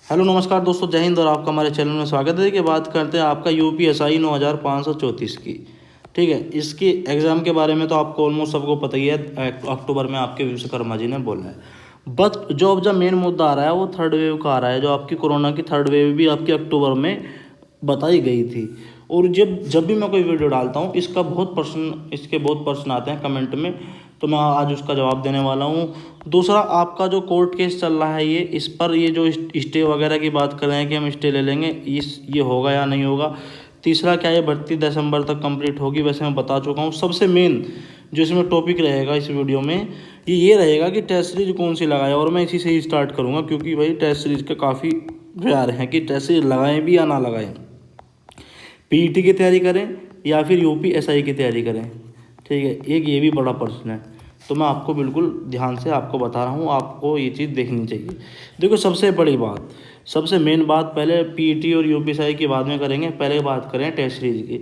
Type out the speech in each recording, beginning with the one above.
Hello नमस्कार दोस्तों, जय हिंद और आपका हमारे चैनल में स्वागत है। कि बात करते हैं आपका यूपीएसआई 9534 की। ठीक है, इसकी एग्ज़ाम के बारे में तो आपको ऑलमोस्ट सबको पता ही है। अक्टूबर में आपके विश्वकर्मा जी ने बोला है। बट जो अब जब मेन मुद्दा आ रहा है वो थर्ड वेव का आ रहा है। जो आपकी कोरोना की थर्ड वेव भी आपकी अक्टूबर में बताई गई थी। और जब जब भी मैं कोई वीडियो डालता हूँ इसके बहुत प्रश्न आते हैं कमेंट में, तो मैं आज उसका जवाब देने वाला हूँ। दूसरा, आपका जो कोर्ट केस चल रहा है इस पर ये जो स्टे वगैरह की बात कर रहे हैं कि हम स्टे ले लेंगे, ये होगा या नहीं होगा। तीसरा, क्या ये भर्ती दिसंबर तक कंप्लीट होगी? वैसे मैं बता चुका हूँ। सबसे मेन जो इसमें टॉपिक रहेगा इस वीडियो में ये रहेगा कि टेस्ट सीरीज कौन सी लगाए। और मैं इसी से ही स्टार्ट करूँगा, क्योंकि भाई टेस्ट सीरीज का काफ़ी प्यार है कि टेस्ट सीरीज लगाएं भी या ना लगाएं। पीईटी की तैयारी करें या फिर यूपीएसआई की तैयारी करें। ठीक है, एक ये भी बड़ा प्रश्न है। तो मैं आपको बिल्कुल ध्यान से आपको बता रहा हूँ, आपको ये चीज़ देखनी चाहिए। देखो, सबसे बड़ी बात, सबसे मेन बात, पहले पीईटी और यूपीएसआई की बाद में करेंगे, पहले बात करें टेस्ट सीरीज की।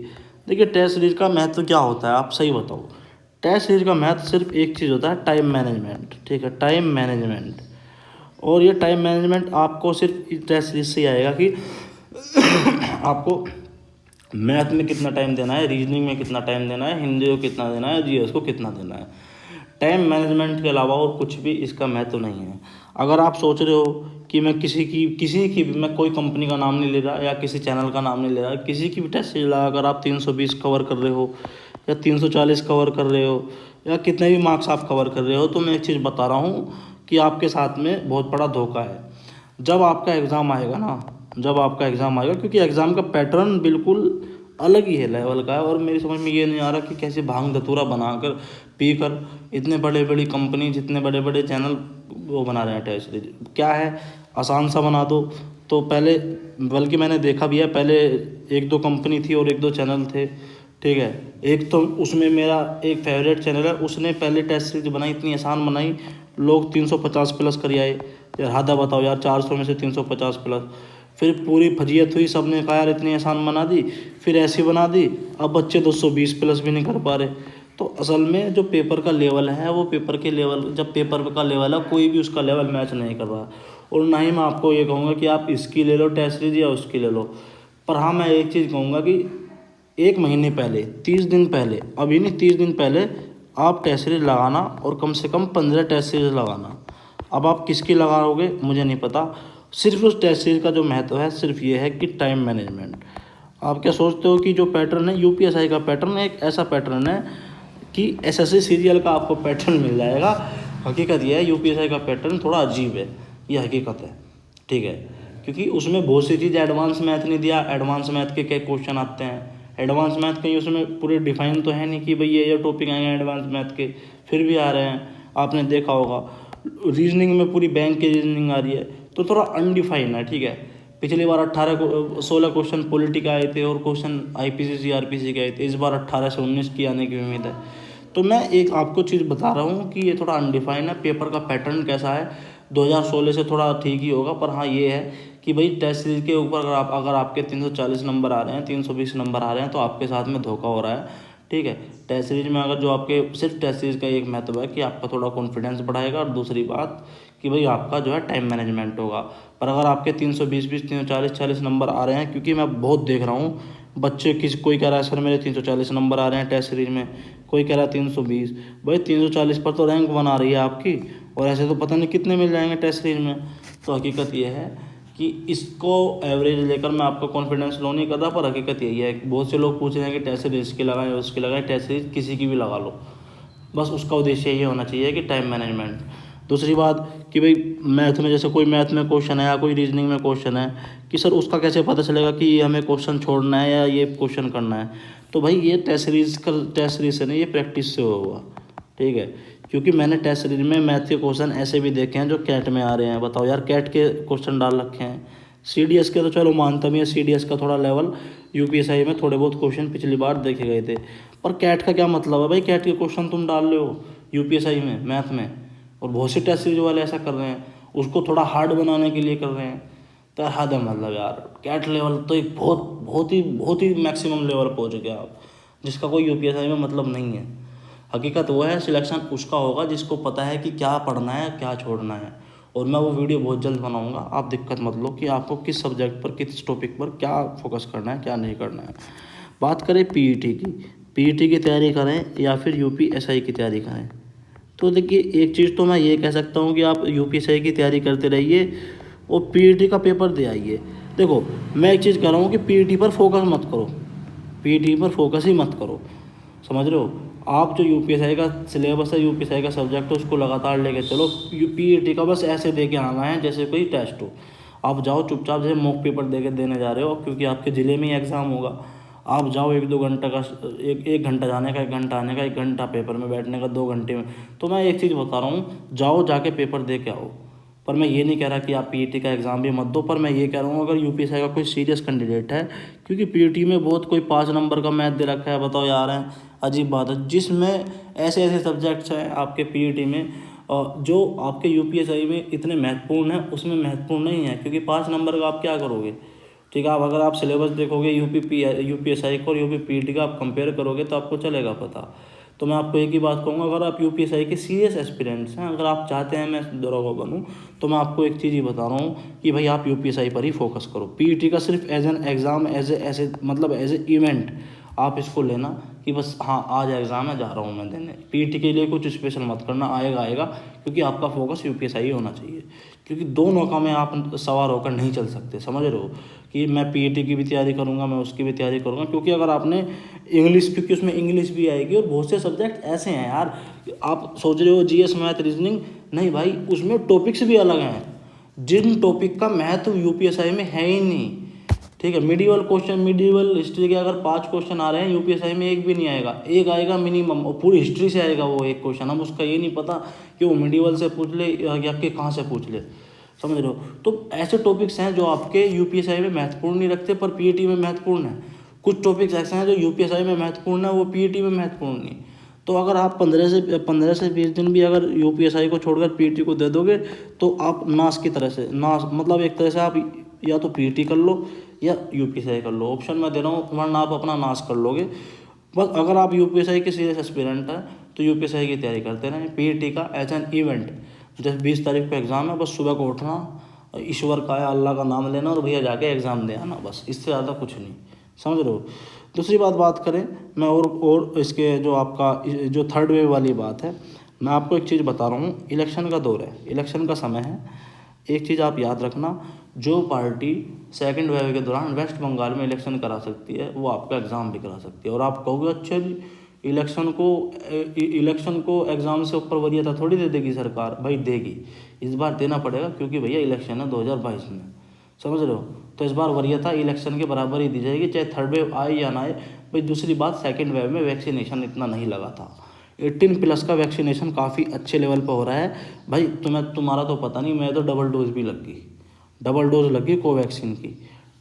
देखिए, टेस्ट सीरीज का महत्व क्या होता है, आप सही बताओ। टेस्ट सीरीज का महत्व सिर्फ एक चीज़ होता है, टाइम मैनेजमेंट। ठीक है, टाइम मैनेजमेंट। और ये टाइम मैनेजमेंट आपको सिर्फ टेस्ट सीरीज से ही आएगा कि आपको मैथ में कितना टाइम देना है, रीजनिंग में कितना टाइम देना है, हिंदी को कितना देना है, जीएस को कितना देना है। टाइम मैनेजमेंट के अलावा और कुछ भी इसका महत्व नहीं है। अगर आप सोच रहे हो कि मैं किसी की भी, मैं कोई कंपनी का नाम नहीं ले रहा या किसी चैनल का नाम नहीं ले रहा, किसी की भी टेस्ट सीरीज लगा अगर आप 320 कवर कर रहे हो या 340 कवर कर रहे हो या कितने भी मार्क्स आप कवर कर रहे हो, तो मैं एक चीज़ बता रहा हूँ कि आपके साथ में बहुत बड़ा धोखा है। जब आपका एग्ज़ाम आएगा ना, जब आपका एग्ज़ाम आएगा, क्योंकि एग्ज़ाम का पैटर्न बिल्कुल अलग ही है, लेवल का है। और मेरी समझ में ये नहीं आ रहा कि कैसे भांग धतूरा बनाकर पी कर इतने बड़े बड़ी कंपनी, जितने बड़े बड़े चैनल वो बना रहे हैं टेस्ट सीरीज। क्या है, आसान सा बना दो। तो पहले, बल्कि मैंने देखा भी है, पहले एक दो कंपनी थी और एक दो चैनल थे। ठीक है, एक तो उसमें मेरा एक फेवरेट चैनल है, उसने पहले टेस्ट सीरीज बनाई, इतनी आसान बनाई, लोग 350 प्लस कर आए। यार हद है, बताओ यार, 400 में से 350 प्लस। फिर पूरी फजीयत हुई, सबने कहा यार इतनी आसान बना दी, फिर ऐसी बना दी, अब बच्चे 220 प्लस भी नहीं कर पा रहे। तो असल में जो पेपर का लेवल है वो पेपर के लेवल, जब पेपर का लेवल है कोई भी उसका लेवल मैच नहीं कर रहा। और ना ही मैं आपको ये कहूँगा कि आप इसकी ले लो टेस्ट सीरीज या उसकी ले लो। पर हाँ, मैं एक चीज़ कहूँगा कि एक महीने पहले, 30 दिन पहले, अभी नहीं 30 दिन पहले आप टेस्ट सीरीज लगाना, और कम से कम 15 टेस्ट सीरीज लगाना। अब आप किसकी लगाओगे मुझे नहीं पता। सिर्फ उस टेस्ट सीरीज का जो महत्व है सिर्फ ये है कि टाइम मैनेजमेंट। आप क्या सोचते हो कि जो पैटर्न है यूपीएसआई का पैटर्न एक ऐसा पैटर्न है कि एसएससी सीरियल का आपको पैटर्न मिल जाएगा। हकीकत ये है, यूपीएसआई का पैटर्न थोड़ा अजीब है, ये हकीकत है। ठीक है, क्योंकि उसमें बहुत सी चीज़ एडवांस मैथ नहीं दिया। एडवांस मैथ के क्या क्वेश्चन आते हैं, एडवांस मैथ कहीं उसमें पूरे डिफाइन तो है नहीं कि भाई ये टॉपिक आएंगे एडवांस मैथ के, फिर भी आ रहे हैं। आपने देखा होगा रीजनिंग में पूरी बैंक की रीजनिंग आ रही है, तो थोड़ा अनडिफाइन है। ठीक है, पिछली बार 16 क्वेश्चन पॉलिटी के आए थे और क्वेश्चन आईपीसी आरपीसी के आए थे। इस बार 18 से 19 की आने की उम्मीद है। तो मैं एक आपको चीज़ बता रहा हूँ कि ये थोड़ा अनडिफाइन है। पेपर का पैटर्न कैसा है, 2016 से थोड़ा ठीक ही होगा। पर हाँ, ये है कि भाई टेस्ट सीरीज के ऊपर अगर आपके 340 नंबर आ रहे हैं, 320 नंबर आ रहे हैं, तो आपके साथ में धोखा हो रहा है। ठीक है, टेस्ट सीरीज में अगर जो आपके सिर्फ टेस्ट सीरीज का एक महत्व है कि आपका थोड़ा कॉन्फिडेंस बढ़ाएगा, और दूसरी बात कि भाई आपका जो है टाइम मैनेजमेंट होगा। पर अगर आपके 320 340 नंबर आ रहे हैं, क्योंकि मैं बहुत देख रहा हूँ बच्चे, कोई कह रहा है सर मेरे 340 नंबर आ रहे हैं टेस्ट सीरीज में, कोई कह रहा है 320। भाई 340 पर तो रैंक बना रही है आपकी, और ऐसे तो पता नहीं कितने मिल जाएंगे टेस्ट सीरीज में। तो हकीकत ये है कि इसको एवरेज लेकर मैं आपका कॉन्फिडेंस लो नहीं कर रहा, पर हकीकत यही है। बहुत से लोग पूछ रहे हैं कि टेस्ट सीरीज इसकी लगाएं उसकी लगाएं, टेस्ट सीरीज किसी की भी लगा लो, बस उसका उद्देश्य ये होना चाहिए कि टाइम मैनेजमेंट। दूसरी बात कि भाई मैथ में, जैसे कोई मैथ में क्वेश्चन है या कोई रीजनिंग में क्वेश्चन है, कि सर उसका कैसे पता चलेगा कि ये हमें क्वेश्चन छोड़ना है या ये क्वेश्चन करना है। तो भाई ये टेस्ट सीरीज से नहीं, ये प्रैक्टिस से होगा। ठीक है, क्योंकि मैंने टेस्ट सीरीज में मैथ के क्वेश्चन ऐसे भी देखे हैं जो कैट में आ रहे हैं। बताओ यार, कैट के क्वेश्चन डाल रखे हैं। सीडीएस के तो चलो मानता भी है, सीडीएस का थोड़ा लेवल, यूपीएसआई में थोड़े बहुत क्वेश्चन पिछली बार देखे गए थे। पर कैट का क्या मतलब है भाई, कैट के क्वेश्चन तुम डाल रहे हो यूपीएसआई में मैथ में, और बहुत से टेस्ट सीरीज वाले ऐसा कर रहे हैं, उसको थोड़ा हार्ड बनाने के लिए कर रहे हैं। तो हद है, मतलब यार कैट लेवल तो एक बहुत ही मैक्सिमम लेवल पहुंच गया आप, जिसका कोई यूपीएसआई में मतलब नहीं है। हकीकत वो है, सिलेक्शन उसका होगा जिसको पता है कि क्या पढ़ना है क्या छोड़ना है, और मैं वो वीडियो बहुत जल्द बनाऊंगा। आप दिक्कत मत लो कि आपको किस सब्जेक्ट पर, किस टॉपिक पर क्या फोकस करना है, क्या नहीं करना है। बात करें पीईटी की, पीईटी की तैयारी करें या फिर यूपीएसआई की तैयारी करें, तो देखिए एक चीज़ तो मैं ये कह सकता हूँ कि आप यूपीएसआई की तैयारी करते रहिए और पीईटी का पेपर दे आइए। देखो मैं एक चीज़ कह रहा हूँ कि पीईटी पर फोकस मत करो, पीईटी पर फोकस ही मत करो, समझ रहे हो। आप जो यूपीएसआई का सिलेबस है, यूपीएसआई का सब्जेक्ट है, उसको लगातार लेके चलो। पीईटी का बस ऐसे दे के आना है जैसे कोई टेस्ट हो। आप जाओ चुपचाप, जैसे मॉक पेपर दे के देने जा रहे हो, क्योंकि आपके ज़िले में ही एग्ज़ाम होगा। आप जाओ 1-2 घंटा का, एक घंटा जाने का, 1 घंटा आने का, 1 घंटा पेपर में बैठने का, 2 घंटे में। तो मैं एक चीज़ बता रहा हूँ, जाओ जाके पेपर दे के आओ। पर मैं ये नहीं कह रहा कि आप पीईटी का एग्ज़ाम भी मत दो, पर मैं ये कह रहा हूँ अगर यूपीएसआई का कोई सीरियस कैंडिडेट है, क्योंकि पीईटी में बहुत कोई 5 नंबर का मैथ दे रखा है, बताओ यार है, अजीब बात है, जिसमें ऐसे ऐसे सब्जेक्ट्स हैं आपके पीईटी में जो आपके यूपीएसआई में इतने महत्वपूर्ण हैं, उसमें महत्वपूर्ण नहीं है, क्योंकि 5 नंबर का आप क्या करोगे। ठीक है, आप अगर आप सिलेबस देखोगे यूपीएसआई को और यूपीपीटी का आप कंपेयर करोगे तो आपको चलेगा पता। तो मैं आपको एक ही बात कहूँगा, अगर आप यूपीएसआई के सीरियस एस्पिरेंट्स हैं, अगर आप चाहते हैं मैं दरोगा बनूँ, तो मैं आपको एक चीज़ ही बता रहा हूँ कि भाई आप यूपीएसआई पर ही फोकस करो। पीईटी का सिर्फ as an exam, as a event आप इसको लेना कि बस हाँ आज एग्ज़ाम है, जा रहा हूँ मैं देने। पीईटी के लिए कुछ स्पेशल मत करना, आएगा, क्योंकि आपका फोकस यूपीएसआई होना चाहिए। क्योंकि दो नौका में आप सवार होकर नहीं चल सकते, समझ रहे हो, कि मैं पीईटी की भी तैयारी करूँगा, मैं उसकी भी तैयारी करूँगा। क्योंकि अगर आपने इंग्लिश, क्योंकि उसमें इंग्लिश भी आएगी और बहुत से सब्जेक्ट ऐसे हैं यार, आप सोच रहे हो जीएस मैथ रीजनिंग, नहीं भाई, उसमें टॉपिक्स भी अलग हैं जिन टॉपिक का महत्व यूपीएसआई में है ही नहीं। ठीक है, मिडिवल क्वेश्चन, मिडिवल हिस्ट्री के अगर 5 क्वेश्चन आ रहे हैं, यूपीएसआई में एक भी नहीं आएगा, एक आएगा मिनिमम, और पूरी हिस्ट्री से आएगा वो एक क्वेश्चन। अब उसका ये नहीं पता कि वो मिडिवल से पूछ ले या कि कहाँ से पूछ ले, समझ रहे हो। तो ऐसे टॉपिक्स हैं जो आपके यूपीएसआई में महत्वपूर्ण नहीं रखते पर पीईटी में महत्वपूर्ण है। कुछ टॉपिक्स ऐसे हैं जो यूपीएसआई में महत्वपूर्ण है, वो पीईटी में महत्वपूर्ण नहीं। तो अगर आप 15 से 20 दिन भी अगर यूपीएसआई को छोड़कर पीईटी को दे दोगे तो आप नाश की तरह से, नाश मतलब एक तरह से आप या तो पीईटी कर लो या यूपीएसआई कर लो, ऑप्शन मैं दे रहा हूँ, वरना आप अपना नाश कर लोगे। बस अगर आप यूपीएसआई के सीरियस एस्पिरेंट हैं तो यूपीएसआई की तैयारी करते रहें। पीईटी का एज एन इवेंट, जैसे 20 तारीख को एग्ज़ाम है, बस सुबह को उठना, ईश्वर का या अल्लाह का नाम लेना और भैया जाके एग्ज़ाम दे आना, बस इससे ज़्यादा कुछ नहीं, समझ रहे हो। दूसरी बात करें मैं, और इसके जो आपका जो थर्ड वेव वाली बात है, मैं आपको एक चीज़ बता रहा हूँ, इलेक्शन का दौर है, इलेक्शन का समय है। एक चीज़ आप याद रखना, जो पार्टी सेकंड वेव के दौरान वेस्ट बंगाल में इलेक्शन करा सकती है वो आपका एग्ज़ाम भी करा सकती है। और आप कहोगे अच्छा जी, इलेक्शन को एग्ज़ाम से ऊपर वरीयता थोड़ी दे देगी सरकार, भाई देगी, इस बार देना पड़ेगा, क्योंकि भैया इलेक्शन है 2022 में, समझ रहे हो। तो इस बार वरीयता इलेक्शन के बराबर ही दी जाएगी, चाहे थर्ड वेव आए या ना आए। भाई दूसरी बात, सेकेंड वेव में वैक्सीनेशन इतना नहीं लगा था, 18+ का वैक्सीनेशन काफ़ी अच्छे लेवल पर हो रहा है। भाई तुम्हारा तो पता नहीं, मैं तो डबल डोज भी डबल डोज लग गई कोवैक्सीन की।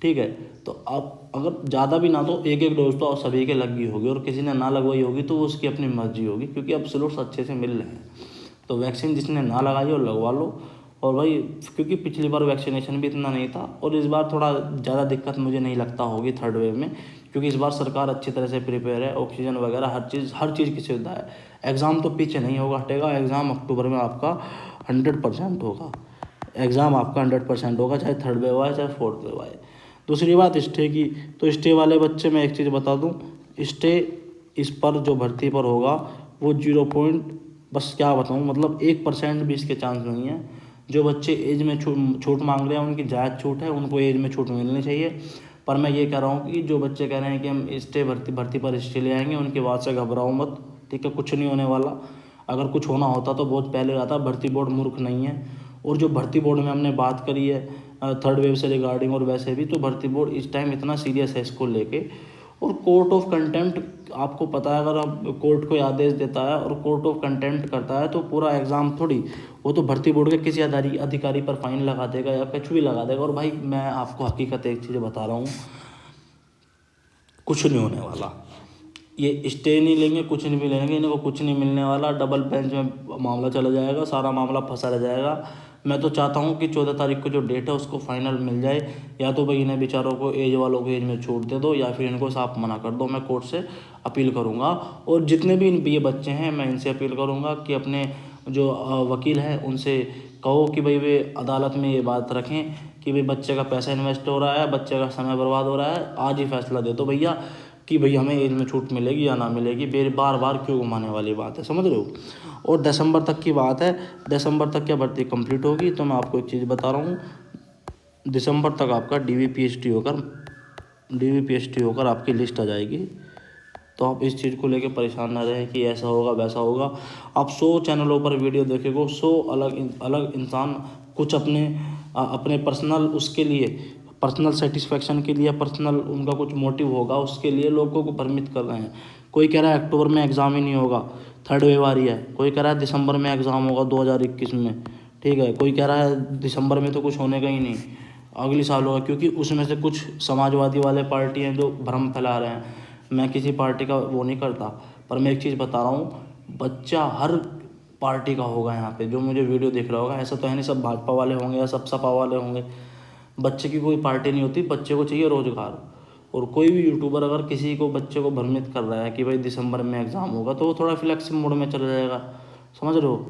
ठीक है, तो आप अगर ज़्यादा भी ना तो एक डोज तो सभी के लग गई होगी, और किसी ने ना लगवाई होगी तो वो उसकी अपनी मर्जी होगी, क्योंकि अब स्लॉट्स अच्छे से मिल रहे हैं। तो वैक्सीन जिसने ना लगाई हो लगवा लो। और भाई क्योंकि पिछली बार वैक्सीनेशन भी इतना नहीं था, और इस बार थोड़ा ज़्यादा दिक्कत मुझे नहीं लगता होगी थर्ड वेव में, क्योंकि इस बार सरकार अच्छी तरह से प्रिपेयर है, ऑक्सीजन वगैरह हर चीज़ की सुविधा है। एग्ज़ाम तो पीछे नहीं होगा, हटेगा, एग्ज़ाम अक्टूबर में आपका 100% होगा, एग्ज़ाम आपका 100% होगा, चाहे थर्ड वेव आए चाहे फोर्थ वेव आए। दूसरी बात स्टे की, तो स्टे वाले बच्चे मैं एक चीज़ बता दूं, स्टे इस पर जो भर्ती पर होगा वो 0 बस क्या बताऊं, मतलब 1% भी इसके चांस नहीं है। जो बच्चे एज में छूट मांग रहे हैं उनकी जायज़ छूट है, उनको एज में छूट मिलनी चाहिए। पर मैं ये कह रहा हूँ कि जो बच्चे कह रहे हैं कि हम स्टे भर्ती पर स्टे ले आएंगे, उनकी बात से घबराओ मत, ठीक है, कुछ नहीं होने वाला। अगर कुछ होना होता तो बहुत पहले आता, भर्ती बोर्ड मूर्ख नहीं है। और जो भर्ती बोर्ड में हमने बात करी है थर्ड वेव से रिगार्डिंग, और वैसे भी तो भर्ती बोर्ड इस टाइम इतना सीरियस है इसको लेके। और कोर्ट ऑफ कंटेम्प्ट आपको पता है, अगर आप कोर्ट को आदेश देता है और कोर्ट ऑफ कंटेम्प्ट करता है तो पूरा एग्ज़ाम थोड़ी, वो तो भर्ती बोर्ड के किसी अधिकारी पर फाइन लगा देगा या कुछ भी लगा देगा। और भाई मैं आपको हकीकत एक चीज़ बता रहा हूँ, कुछ नहीं होने वाला, ये स्टे नहीं लेंगे, कुछ नहीं मिलेंगे, इनको कुछ नहीं मिलने वाला, डबल बेंच में मामला चला जाएगा, सारा मामला फंसा रह जाएगा। मैं तो चाहता हूँ कि 14 तारीख को जो डेट है उसको फाइनल मिल जाए, या तो भाई इन्हें बेचारों को एज वालों को एज में छूट दे दो, या फिर इनको साफ मना कर दो। मैं कोर्ट से अपील करूँगा, और जितने भी ये बच्चे हैं मैं इनसे अपील करूँगा कि अपने जो वकील हैं उनसे कहो कि भाई वे अदालत में ये बात रखें कि भाई बच्चे का पैसा इन्वेस्ट हो रहा है, बच्चे का समय बर्बाद हो रहा है, आज ही फैसला दे दो भैया कि भाई हमें एज में छूट मिलेगी या ना मिलेगी। बार बार क्यों घुमाने वाली बात है, समझ रहे हो। और दिसंबर तक की बात है, दिसंबर तक क्या भर्ती कंप्लीट होगी। तो मैं आपको एक चीज़ बता रहा हूँ, दिसंबर तक आपका DVPST होकर आपकी लिस्ट आ जाएगी। तो आप इस चीज़ को लेके परेशान ना रहें कि ऐसा होगा वैसा होगा। आप 100 चैनलों पर वीडियो देखेंगे, 100 अलग इंसान कुछ अपने पर्सनल उसके लिए, पर्सनल सेटिस्फेक्शन के लिए, पर्सनल उनका कुछ मोटिव होगा, उसके लिए लोगों को भ्रमित कर रहे हैं। कोई कह रहा है अक्टूबर में एग्ज़ाम ही नहीं होगा, थर्ड वेव आ रही है। कोई कह रहा है दिसंबर में एग्ज़ाम होगा 2021 में, ठीक है। कोई कह रहा है दिसंबर में तो कुछ होने का ही नहीं, अगले साल होगा। क्योंकि उसमें से कुछ समाजवादी वाले पार्टी हैं जो भ्रम फैला रहे हैं। मैं किसी पार्टी का वो नहीं करता, पर मैं एक चीज़ बता रहा हूँ, बच्चा हर पार्टी का होगा यहाँ पे, जो मुझे वीडियो देख रहा होगा। ऐसा तो है नहीं सब भाजपा वाले होंगे या सब सपा वाले होंगे। बच्चे की कोई पार्टी नहीं होती, बच्चे को चाहिए रोजगार। और कोई भी यूट्यूबर अगर किसी को बच्चे को भ्रमित कर रहा है कि भाई दिसंबर में एग्ज़ाम होगा, तो वो थोड़ा फ्लेक्स मोड में चला जाएगा, समझ रहे हो,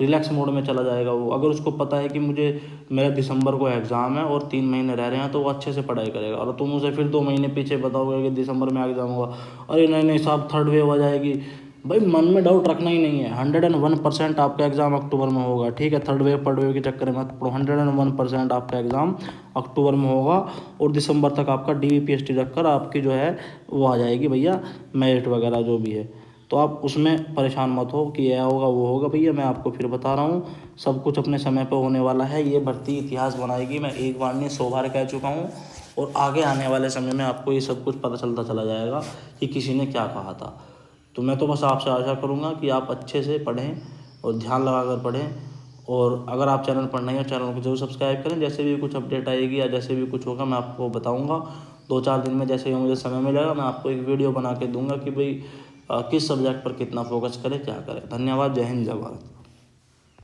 रिलैक्स मोड में चला जाएगा वो। अगर उसको पता है कि मेरा दिसंबर को एग्ज़ाम है और 3 महीने रह रहे हैं, तो वो अच्छे से पढ़ाई करेगा। और तुम उसे फिर 2 महीने पीछे बताओगे कि दिसंबर में एग्ज़ाम होगा, अरे नहीं नहीं साहब थर्ड वेव आ जाएगी। भाई मन में डाउट रखना ही नहीं है। 101% आपका एग्ज़ाम अक्टूबर में होगा, ठीक है। थर्ड वेव के चक्कर में मत पड़ो। 101% आपका एग्ज़ाम अक्टूबर में होगा और दिसंबर तक आपका DVPST रखकर आपकी जो है वो आ जाएगी भैया, मेरिट वगैरह जो भी है। तो आप उसमें परेशान मत हो कि यह होगा वो होगा। भैया मैं आपको फिर बता रहा हूँ, सब कुछ अपने समय पर होने वाला है। ये भर्ती इतिहास बनाएगी, मैं एक बार नहीं 100 बार कह चुका हूँ। और आगे आने वाले समय में आपको ये सब कुछ पता चलता चला जाएगा कि किसी ने क्या कहा था। तो मैं तो बस आपसे आशा करूँगा कि आप अच्छे से पढ़ें और ध्यान लगा कर पढ़ें। और अगर आप चैनल पर नए हो, चैनल को जरूर सब्सक्राइब करें। जैसे भी कुछ अपडेट आएगी या जैसे भी कुछ होगा मैं आपको बताऊँगा। 2-4 दिन में जैसे ही मुझे समय मिलेगा मैं आपको एक वीडियो बना के दूँगा कि भाई किस सब्जेक्ट पर कितना फोकस करें, क्या करें। धन्यवाद। जय हिंद, जय भारत।